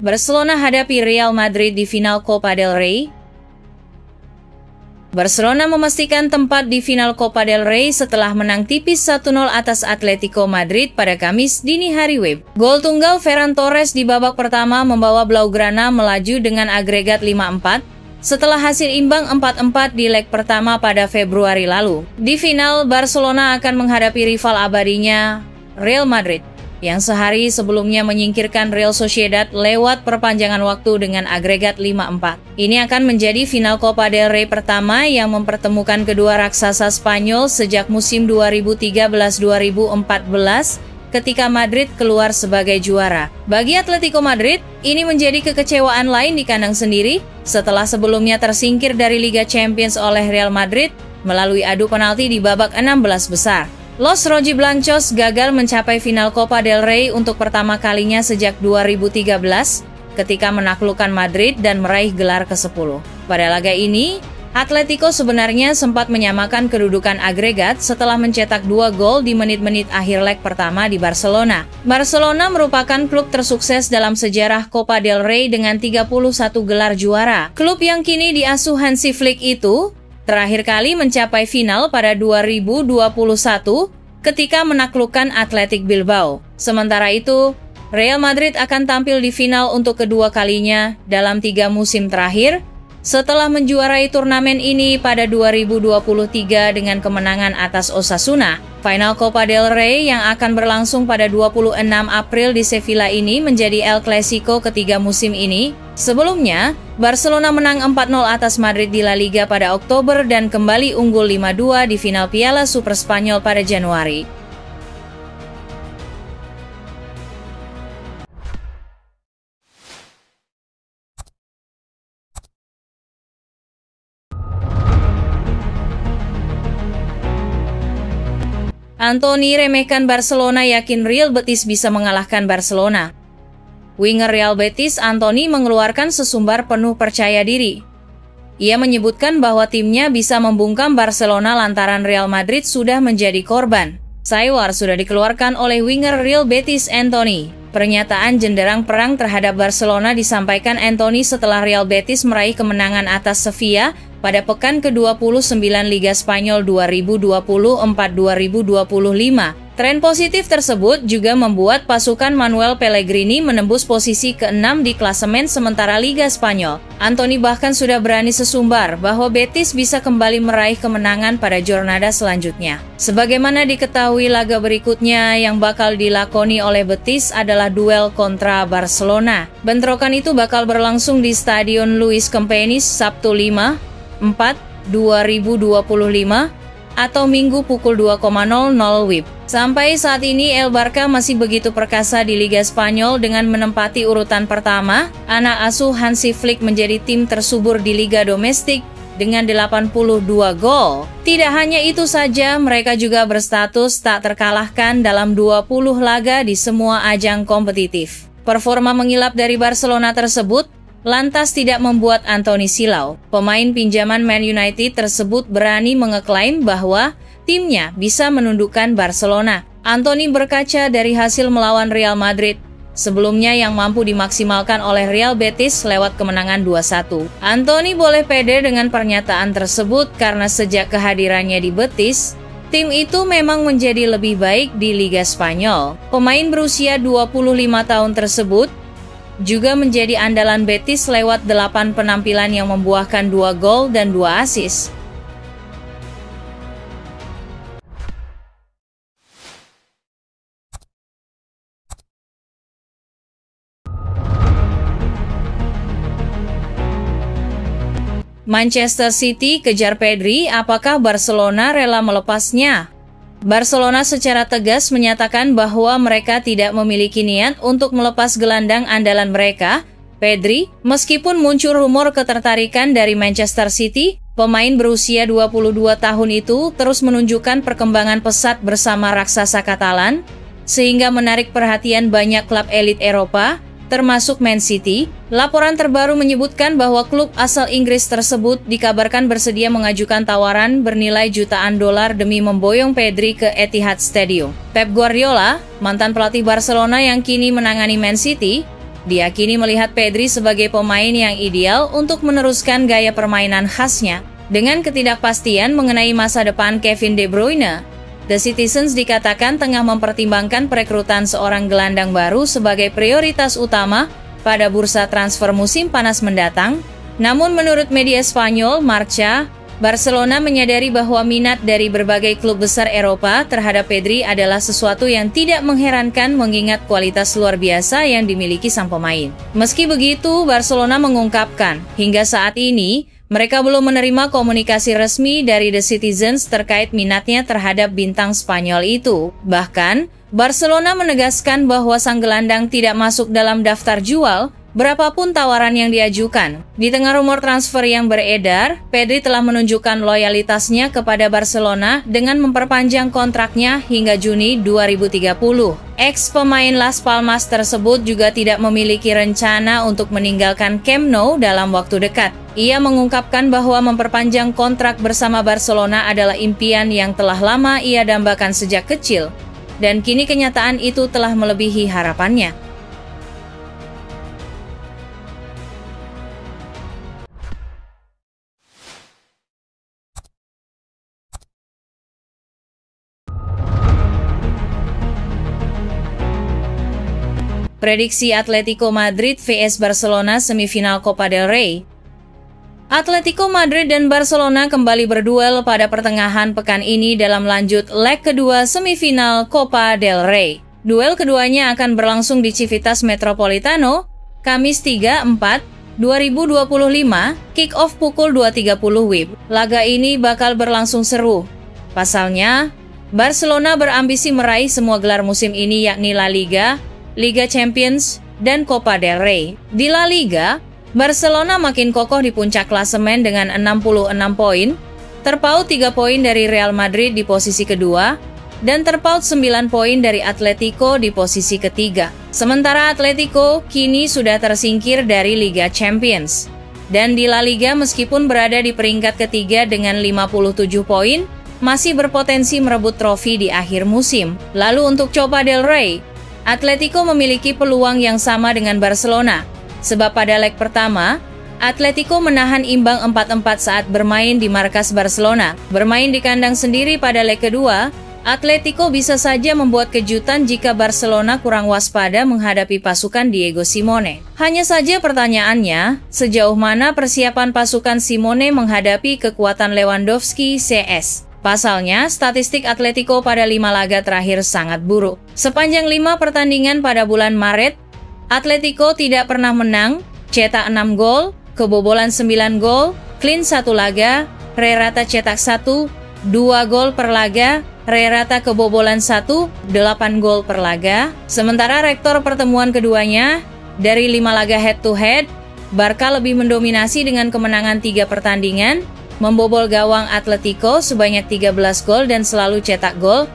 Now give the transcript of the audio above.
Barcelona hadapi Real Madrid di final Copa del Rey. Barcelona memastikan tempat di final Copa del Rey setelah menang tipis 1-0 atas Atletico Madrid pada Kamis dini hari WIB. Gol tunggal Ferran Torres di babak pertama membawa Blaugrana melaju dengan agregat 5-4 setelah hasil imbang 4-4 di leg pertama pada Februari lalu. Di final, Barcelona akan menghadapi rival abadinya Real Madrid yang sehari sebelumnya menyingkirkan Real Sociedad lewat perpanjangan waktu dengan agregat 5-4. Ini akan menjadi final Copa del Rey pertama yang mempertemukan kedua raksasa Spanyol sejak musim 2013-2014 ketika Madrid keluar sebagai juara. Bagi Atletico Madrid, ini menjadi kekecewaan lain di kandang sendiri setelah sebelumnya tersingkir dari Liga Champions oleh Real Madrid melalui adu penalti di babak 16 besar. Los Rojiblancos gagal mencapai final Copa del Rey untuk pertama kalinya sejak 2013 ketika menaklukkan Madrid dan meraih gelar ke-10. Pada laga ini, Atletico sebenarnya sempat menyamakan kedudukan agregat setelah mencetak 2 gol di menit-menit akhir leg pertama di Barcelona. Barcelona merupakan klub tersukses dalam sejarah Copa del Rey dengan 31 gelar juara. Klub yang kini diasuh Hansi Flick itu terakhir kali mencapai final pada 2021 ketika menaklukkan Athletic Bilbao. Sementara itu, Real Madrid akan tampil di final untuk kedua kalinya dalam 3 musim terakhir setelah menjuarai turnamen ini pada 2023 dengan kemenangan atas Osasuna. Final Copa del Rey yang akan berlangsung pada 26 April di Sevilla ini menjadi El Clasico ketiga musim ini. Sebelumnya, Barcelona menang 4-0 atas Madrid di La Liga pada Oktober dan kembali unggul 5-2 di final Piala Super Spanyol pada Januari. Antony remehkan Barcelona, yakin Real Betis bisa mengalahkan Barcelona. Winger Real Betis Antony mengeluarkan sesumbar penuh percaya diri. Ia menyebutkan bahwa timnya bisa membungkam Barcelona lantaran Real Madrid sudah menjadi korban. Saywar sudah dikeluarkan oleh winger Real Betis Antony. Pernyataan jenderang perang terhadap Barcelona disampaikan Antony setelah Real Betis meraih kemenangan atas Sevilla pada pekan ke-29 Liga Spanyol 2024-2025. Tren positif tersebut juga membuat pasukan Manuel Pellegrini menembus posisi ke-6 di klasemen sementara Liga Spanyol. Antony bahkan sudah berani sesumbar bahwa Betis bisa kembali meraih kemenangan pada jornada selanjutnya. Sebagaimana diketahui, laga berikutnya yang bakal dilakoni oleh Betis adalah duel kontra Barcelona. Bentrokan itu bakal berlangsung di Stadion Luis Companys Sabtu 5/4/2025 atau Minggu pukul 2.00 WIB. Sampai saat ini El Barca masih begitu perkasa di Liga Spanyol dengan menempati urutan pertama. Anak asuh Hansi Flick menjadi tim tersubur di Liga Domestik dengan 82 gol. Tidak hanya itu saja, mereka juga berstatus tak terkalahkan dalam 20 laga di semua ajang kompetitif. Performa mengilap dari Barcelona tersebut lantas tidak membuat Antony silau. Pemain pinjaman Man United tersebut berani mengeklaim bahwa timnya bisa menundukkan Barcelona. Antony berkaca dari hasil melawan Real Madrid sebelumnya yang mampu dimaksimalkan oleh Real Betis lewat kemenangan 2-1. Antony boleh pede dengan pernyataan tersebut karena sejak kehadirannya di Betis, tim itu memang menjadi lebih baik di Liga Spanyol. Pemain berusia 25 tahun tersebut juga menjadi andalan Betis lewat 8 penampilan yang membuahkan 2 gol dan 2 assist. Manchester City kejar Pedri, apakah Barcelona rela melepasnya? Barcelona secara tegas menyatakan bahwa mereka tidak memiliki niat untuk melepas gelandang andalan mereka, Pedri. Meskipun muncul rumor ketertarikan dari Manchester City, pemain berusia 22 tahun itu terus menunjukkan perkembangan pesat bersama raksasa Katalan, sehingga menarik perhatian banyak klub elit Eropa, termasuk Man City. Laporan terbaru menyebutkan bahwa klub asal Inggris tersebut dikabarkan bersedia mengajukan tawaran bernilai jutaan dolar demi memboyong Pedri ke Etihad Stadium. Pep Guardiola, mantan pelatih Barcelona yang kini menangani Man City, Diyakini melihat Pedri sebagai pemain yang ideal untuk meneruskan gaya permainan khasnya. Dengan ketidakpastian mengenai masa depan Kevin De Bruyne, The Citizens dikatakan tengah mempertimbangkan perekrutan seorang gelandang baru sebagai prioritas utama pada bursa transfer musim panas mendatang. Namun menurut media Spanyol, Marca, Barcelona menyadari bahwa minat dari berbagai klub besar Eropa terhadap Pedri adalah sesuatu yang tidak mengherankan mengingat kualitas luar biasa yang dimiliki sang pemain. Meski begitu, Barcelona mengungkapkan, hingga saat ini, mereka belum menerima komunikasi resmi dari The Citizens terkait minatnya terhadap bintang Spanyol itu. Bahkan, Barcelona menegaskan bahwa sang gelandang tidak masuk dalam daftar jual, berapapun tawaran yang diajukan. Di tengah rumor transfer yang beredar, Pedri telah menunjukkan loyalitasnya kepada Barcelona dengan memperpanjang kontraknya hingga Juni 2030. Ex-pemain Las Palmas tersebut juga tidak memiliki rencana untuk meninggalkan Camp Nou dalam waktu dekat. Ia mengungkapkan bahwa memperpanjang kontrak bersama Barcelona adalah impian yang telah lama ia dambakan sejak kecil, dan kini kenyataan itu telah melebihi harapannya. Prediksi Atletico Madrid vs Barcelona semifinal Copa del Rey. Atletico Madrid dan Barcelona kembali berduel pada pertengahan pekan ini dalam lanjut leg kedua semifinal Copa del Rey. Duel keduanya akan berlangsung di Civitas Metropolitano, Kamis 3/4/2025, kick-off pukul 2.30 WIB. Laga ini bakal berlangsung seru. Pasalnya, Barcelona berambisi meraih semua gelar musim ini yakni La Liga, Liga Champions, dan Copa del Rey. Di La Liga, Barcelona makin kokoh di puncak klasemen dengan 66 poin, terpaut 3 poin dari Real Madrid di posisi kedua, dan terpaut 9 poin dari Atletico di posisi ketiga. Sementara Atletico kini sudah tersingkir dari Liga Champions. Dan di La Liga meskipun berada di peringkat ketiga dengan 57 poin, masih berpotensi merebut trofi di akhir musim. Lalu untuk Copa del Rey, Atletico memiliki peluang yang sama dengan Barcelona, sebab pada leg pertama, Atletico menahan imbang 4-4 saat bermain di markas Barcelona. Bermain di kandang sendiri pada leg kedua, Atletico bisa saja membuat kejutan jika Barcelona kurang waspada menghadapi pasukan Diego Simeone. Hanya saja pertanyaannya, sejauh mana persiapan pasukan Simeone menghadapi kekuatan Lewandowski CS? Pasalnya, statistik Atletico pada 5 laga terakhir sangat buruk. Sepanjang 5 pertandingan pada bulan Maret, Atletico tidak pernah menang, cetak 6 gol, kebobolan 9 gol, clean 1 laga, rata cetak 1, 2 gol per laga, rata kebobolan 1, 8 gol per laga. Sementara rekor pertemuan keduanya, dari 5 laga head-to-head, Barca lebih mendominasi dengan kemenangan 3 pertandingan, membobol gawang Atletico sebanyak 13 gol dan selalu cetak gol,